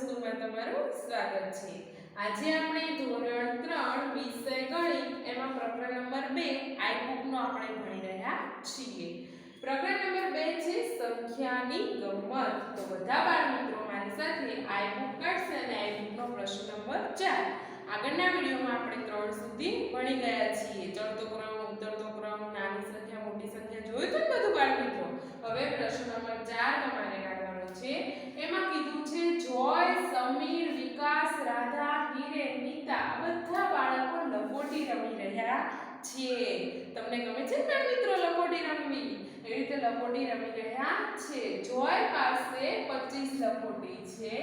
સ્કૂલમાં તમારું સ્વાગત છે। આજે આપણે ધોરણ 3 વિષય ગણિત એમાં પ્રકરણ નંબર 2 આઈ બુકનો આપણે ભણી રહ્યા છીએ। પ્રકરણ નંબર 2 છે સંખ્યાની ગમત। તો બધા બાળ મિત્રો મારી સાથે આઈ બુક કાઢશે અને આઈ બુકનો પ્રશ્ન નંબર 4 આગળના વિડિયોમાં આપણે 3 સુધી ભણી ગયા છીએ। ચડતો ક્રમ, ઉતરતો ક્રમ, નાની સંખ્યા, મોટી સંખ્યા જોયું તો બધું બાળ મિત્રો। હવે પ્રશ્ન નંબર 4 તમારે કાઢવાનો છે। એમાં કીધું છે જોય, સમીર, વિકાસ, રાધા, હિરેન, નીતા બધા બાળકો લખોટી રમી રહ્યા છે। તમને ગમે છે બાળ મિત્રો લખોટી રમવી? એ રીતે લખોટી રમી રહ્યા છે। જોય પાસે 25 લખોટી છે,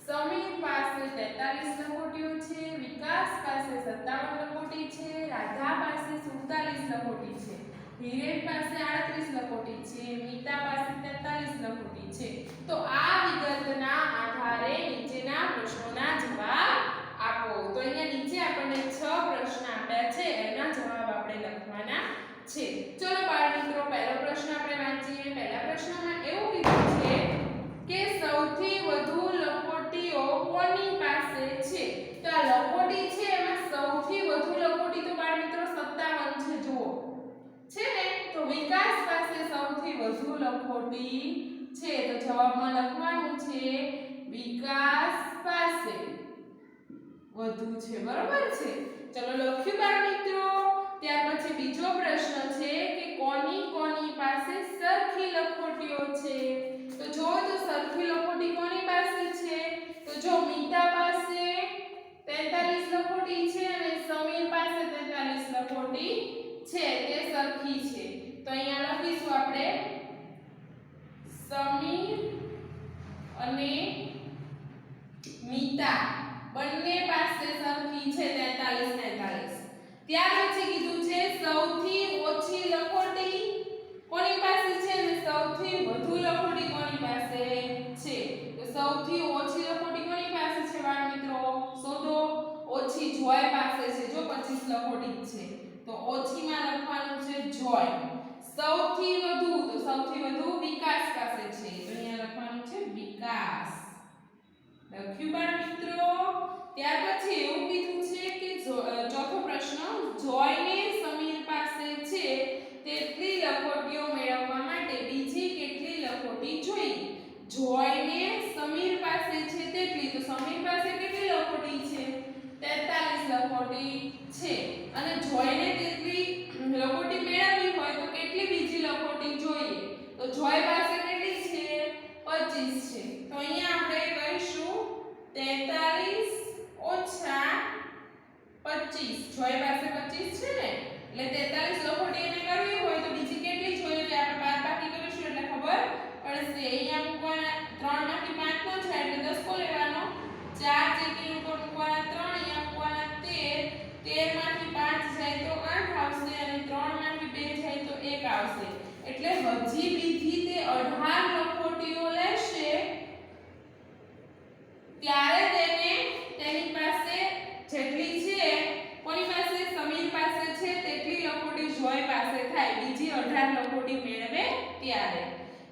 સમીર પાસે 43 લખોટીઓ છે, વિકાસ પાસે 57 લખોટી છે, રાધા પાસે 47 લખોટી છે, હિરેન પાસે 38 લખોટી છે, નીતા પાસે 43 લખોટી છે। તો આ વિગતના આધારે નીચેના પ્રશ્નોના જવાબ આપો। તો અહીંયા નીચે આપણને 6 પ્રશ્ન આપ્યા છે, એના જવાબ આપણે લખવાના છે। ચલો બાળ મિત્રો પહેલો પ્રશ્ન આપણે વાંચીએ। પહેલા પ્રશ્નમાં એવું કીધું છે કે સૌથી વધુ લખોટીઓ કોની પાસે છે? તો આ લખોટી છે એમાં સૌથી વધુ લખોટી તો બાળ મિત્રો 57 છે, જુઓ છે ને। તો વિકાસ પાસે સૌથી વધુ લખોટી છે, તો જવાબમાં લખવાનું છે વિકાસ પાસે વધુ છે, બરોબર છે। ચલો લખ્યું બાળ મિત્રો। ત્યાર પછી બીજો પ્રશ્ન છે કે કોની કોની પાસે સરખી લખોટીઓ છે? તો જો તો સરખી લખોટી કોની પાસે છે? તો જો મીતા પાસે 43 લખોટી છે અને સમીર પાસે 43 લખોટી છે, તે સરખી છે। તો અહીંયા લખીશું આપણે સમીર અને મીતા બંને પાસે સરખી છે 43 43। ત્યાર પછી કીધું છે સૌથી ઓછી લખોટી કોની પાસે છે અને સૌથી વધુ લખોટી કોની પાસે છે? તો સૌથી ઓછી લખોટી કોની પાસે છે બાળ મિત્રો? શોધો। ઓછી જોય પાસે છે, જો 25 લખોટી છે, તો ઓછીમાં લખવાનું છે જોય। સૌથી વધુ, તો સૌથી વધુ વિકાસ પાસે છે, તો અહીંયા લખવાનું છે વિકાસ। લખ્યું બાળ મિત્રો। ત્યાર પછી એવું કીધું છે કે ચોથો પ્રશ્ન જોયને સમીર પાસે છે તેટલી લખોટીઓ મેળવવા માટે બીજી કેટલી લખોટી જોઈએ? જોયને સમીર પાસે છે તેટલી, તો સમીર પાસે કેટલી લખોટી છે? 43 લખોટી છે, અને જોયને તેટલી લખોટી મેળવવી હોય તો કેટલી બીજી લખોટી જોઈએ? તો જોય પાસે કેટલી છે? 25 છે, તો અહીંયા આપણે કહીશું 43 ઓછા 25। જોય પાસે 25 છે ને, એટલે 43 લખોટી એને કરવી હોય તો બીજી કેટલી જોઈએ? એટલે આપણે બાદ બાકી કરીશું એટલે ખબર પડશે। અહીંયા મૂકવાના 3 માંથી 5 નો થાય એટલે 10 કો લેવાનો, 4 ચેકિંગ ઉપર મૂકવાના 3, અહીંયા મૂકવાના 13 માંથી 5 જાય તો 8 આવશે અને 3 માંથી 2 જાય તો 1 આવશે। એટલે હજી બીજી તે 18 લખોટીઓ લેશે ત્યારે તેને તેની પાસે જેટલી છે કોની પાસે? સમીર પાસે છે તેટલી લખોટી જોય પાસે થાય, બીજી 18 લખોટી મેળવે ત્યારે।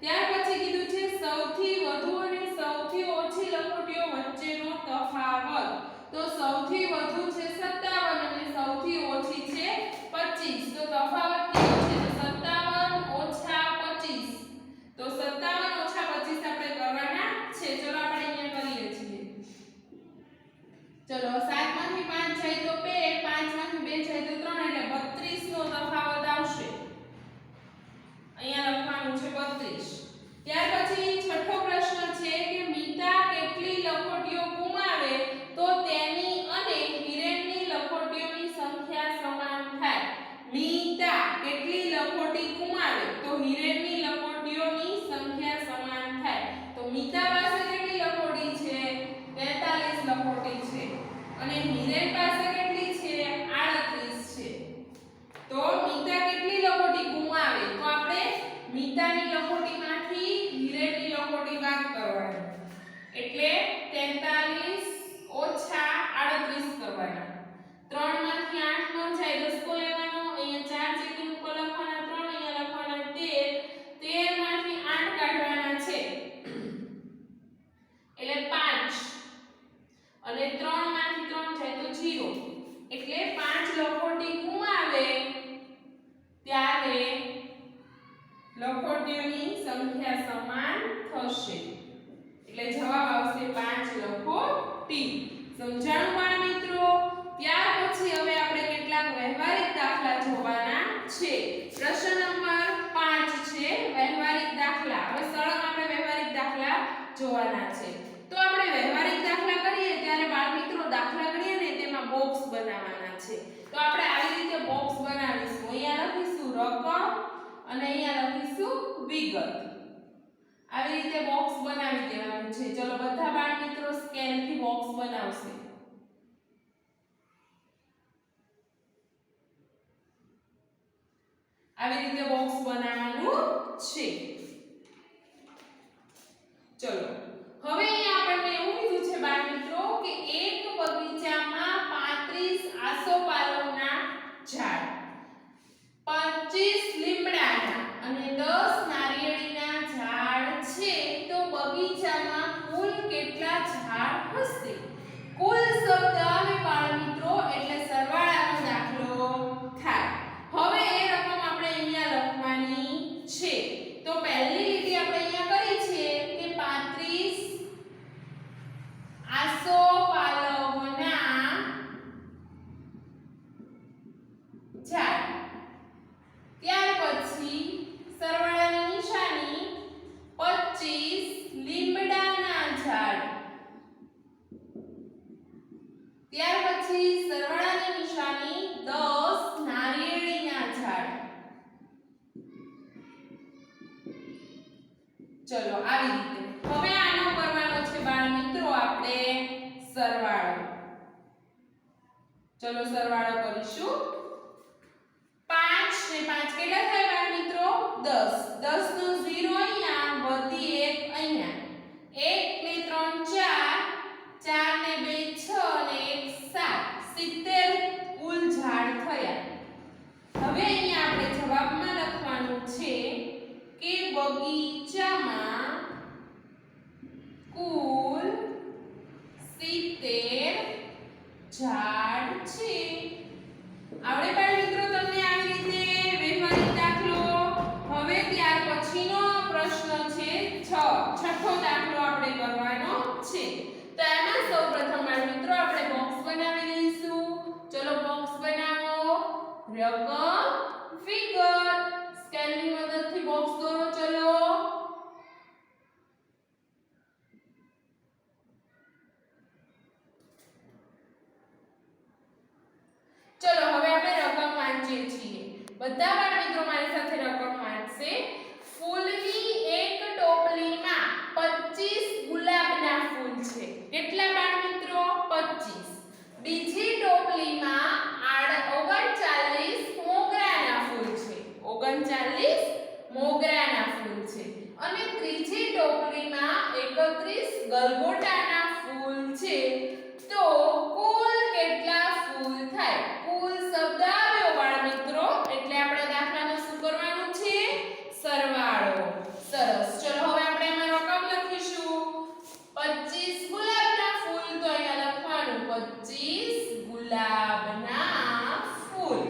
ત્યાર પછી કીધું છે સૌથી વધુ અને સૌથી ઓછી લખોટીઓ વચ્ચેનો તફાવત। તો સૌથી વધુ છે 57 અને સૌથી ઓછી છે 25, તો તફાવત કેટલો છે? તો 57 ઓછા 25, તો 57 ઓછા 25 આપણે કરવાના છે। ચલો આપણે અહીંયા કરીએ છીએ। ચલો 7 માંથી 5 જાય તો 2, 5 માંથી 2 જાય તો 3, એટલે 32 નો તફાવત આવશે। અહીંયા લખવાનું છે 32। ત્યાર પછી છઠ્ઠો પ્રશ્ન છે કે મીતા કેટલી લખોટીઓ ગુમાવે તો તેની અને હિરેનની લખોટીઓની સંખ્યા સમાન થાય? મીતા કેટલી લખોટી ગુમાવે તો હિરેનની લખોટીઓની સંખ્યા સમાન થાય? તો મીતા પાસે કેટલી લખોટી છે? 43 લખોટી છે, અને હિરેન પાસે કેટલી છે? 38 છે। તો મીતા કેટલી લખોટી ગુમાવે? તો આપણે મીતાની લખોટીમાંથી હિરેનની લખોટી બાદ કરવાની, એટલે 43 ઓછા 38 કરવાના। 3 માંથી 8 નો જાય 10 કો લેવાનો, અહીંયા 4 ચેકિંગ ઉપર લખવાના 3, અહીંયા લખવાના 13 માંથી 8 કાઢવાના છે એટલે 5। 5 લખોટી ગુમાવે ત્યારે લખોટીઓની સંખ્યા સમાન થશે એટલે જવાબ આવશે 5 લખોટી સમજાણું બાળ મિત્રો ત્યાર પછી હવે આપણે કેટલાક વ્યવહારિક દાખલા જોવાના છે પ્રશ્ન નંબર 5 છે વ્યવહારિક દાખલા હવે સળંગ આપણે વ્યવહારિક દાખલા જોવાના છે તો આપણે વ્યવહારિક દાખલા કરીએ ત્યારે બાળ મિત્રો દાખલા કરીએ ને તેમાં બોક્સ બનાવવાના છે તો આપણે આવી રીતે બોક્સ બનાવીશું અહીંયા લખીશું રકમ અને અહીંયા લખીશું વિગત આવી રીતે બોક્સ બનાવી દેવાનું છે ચલો બધા બાળ મિત્રો સ્કેલ થી બોક્સ બનાવશે આવી રીતે બોક્સ બનાવવાનું છે ચલો હવે અહીંયા આપણને એવું કીધું છે બાળ મિત્રો કે એક બગીચામાં 35 આસોપાલવના ઝાડ 25 લીમડાના અને 10 નારિયેળીના ઝાડ છે તો બગીચામાં કુલ કેટલા ઝાડ હશે કુલ શબ્દ આવે બાળ મિત્રો એટલે સરવાળાનો દાખલો થાય હવે એ રકમ આપણે અહીંયા લખવાની છે તો પહેલી લીટી આપણે અહીંયા કરી છે કે 35 આસોપાલવના ઝાડ ત્યાર પછી સરવાળાની નિશાની 25 લીમડાના ઝાડ ત્યાર પછી સરવાળાની નિશાની 10 નારિયેળીના ઝાડ ચલો આવી રીતે હવે આનો કરવાનો છે બાળ મિત્રો આપણે સરવાળો ચલો સરવાળો કરીશું 5 ને 5 કેટલા થાય બાળ મિત્રો 10 10 નો 0 અહીંયા વધી 1 અહીંયા 1 ને 3 4 4 ને 2 6 અને 1 7 70 કુલ ઝાડ થયા હવે અહીંયા આપણે જવાબમાં લખવાનું છે કે બગીચામાં કુલ 70 ઝાડ છે આવડે બાળ મિત્રો તમને આવી રીતે વ્યવહારિક દાખલો હવે ત્યાર પછીનો પ્રશ્ન છે 6ઠ્ઠો દાખલો આપણે કરવાનો છે તો એમાં સૌપ્રથમ બાળ મિત્રો આપણે બોક્સ બનાવી લઈશું ચલો બોક્સ બનાવો રકમ વિગત સ્કેલની મદદથી બોક્સ દોરો ચલો ચલો હવે આપણે રકમ વાંચીએ છીએ બધા બાળ મિત્રો મારી સાથે રકમ વાંચશે ફૂલની એક ટોપલીમાં 25 ગુલાબના ફૂલ છે કેટલા બાળ મિત્રો 25 બીજી ટોપલીમાં 39 મોગરાના ફૂલ છે 39 મોગરાના ફૂલ છે અને ત્રીજી ટોપલીમાં 31 ગલગોટાના ફૂલ છે તો કુલ કેટલા ફૂલ થાય કુલ શબ્દ આવ્યો બાળ મિત્રો એટલે આપણે દાખલામાં શું કરવાનું છે સરવાળો સરસ ચલો હવે આપણે એમાં રકમ લખીશું 25 ગુલાબના ફૂલ તો અહીંયા લખવાનું 25 ગુલાબના ફૂલ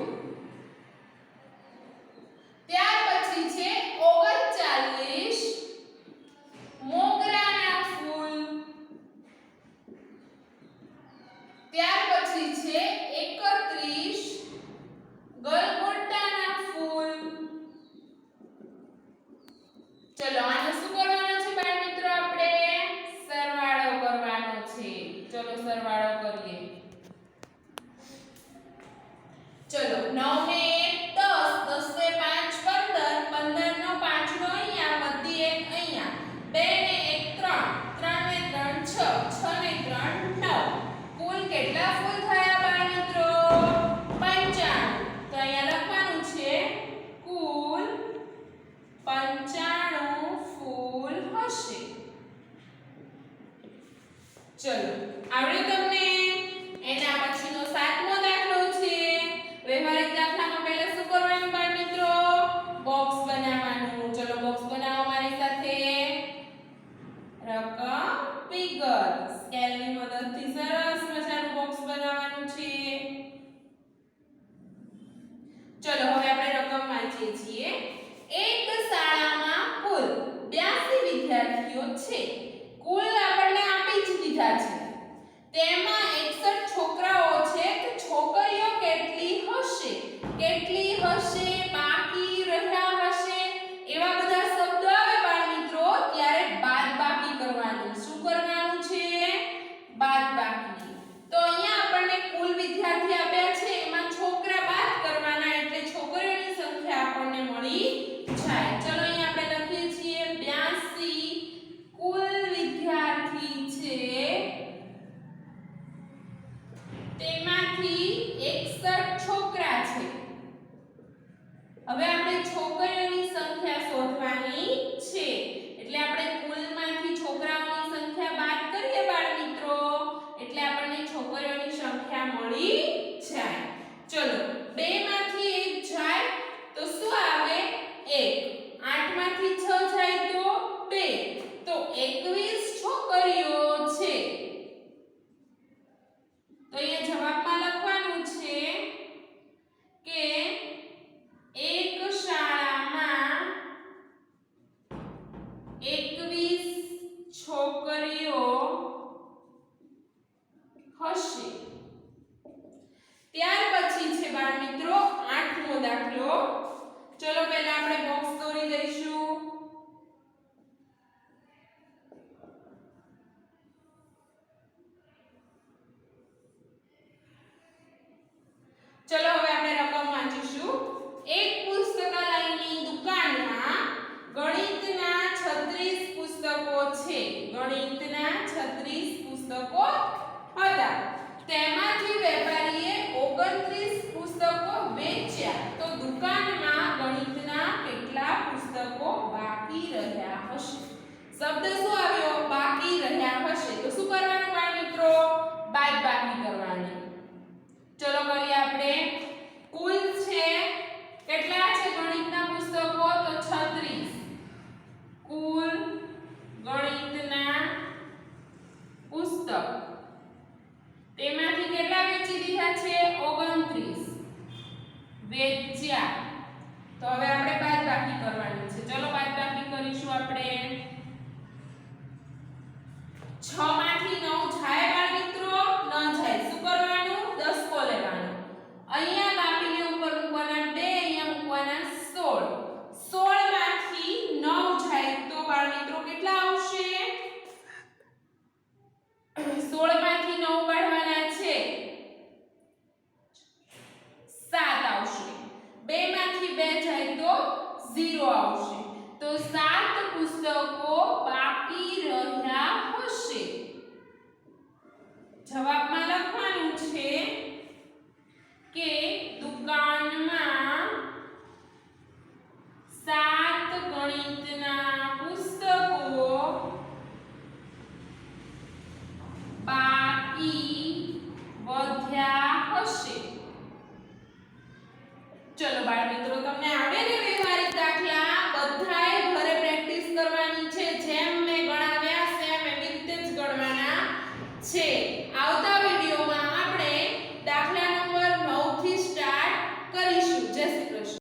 ત્યાર પછી છે 39 મોગરાના ફૂલ ત્યાર પછી છે 31 ગલગોટાના ફૂલ ચલો આને શું કરવાનો છે બાળ મિત્રો આપણે સરવાળો કરવાનો છે ચલો સરવાળો કરીએ ચલો 9 ને 10 10 ને 5 15 15 નો 5 નો અહીંયા વધી 1 અહીંયા 2 ને 1 3 3 ને 3 6 6 ને 3 9 કુલ કેટલા ફૂલ થયા બાળ મિત્રો 95 તો અહીંયા લખવાનું છે કુલ 95 ફૂલ હશે ચલો આવડે તમને એના પછીનો 7મો દાખલો છે વ્યવહારિક દાખલામાં પહેલા શું કરવાનું બાળ મિત્રો બોક્સ બનાવવાનું ચલો બોક્સ બનાવો મારી સાથે રકમ વિગત સ્કેલની મદદથી સરસ મજાનું બોક્સ બનાવવાનું છે હશે. ત્યાર પછી છે બાળ મિત્રો 8મો દાખલો. ચલો પહેલા આપણે બોક્સ દોરી દઈશું. ચલો હવે આપણે રકમ વાંચીશું. એક પુસ્તકાલયની દુકાનમાં ગણિતના 36 પુસ્તકો છે. ગણિતના 36 પુસ્તકો હતા. તેમાંથી વેપારીએ 29 પુસ્તકો વેચ્યા. તો દુકાનમાં ગણિતના કેટલા પુસ્તકો બાકી રહ્યા હશે? શબ્દ શું આવે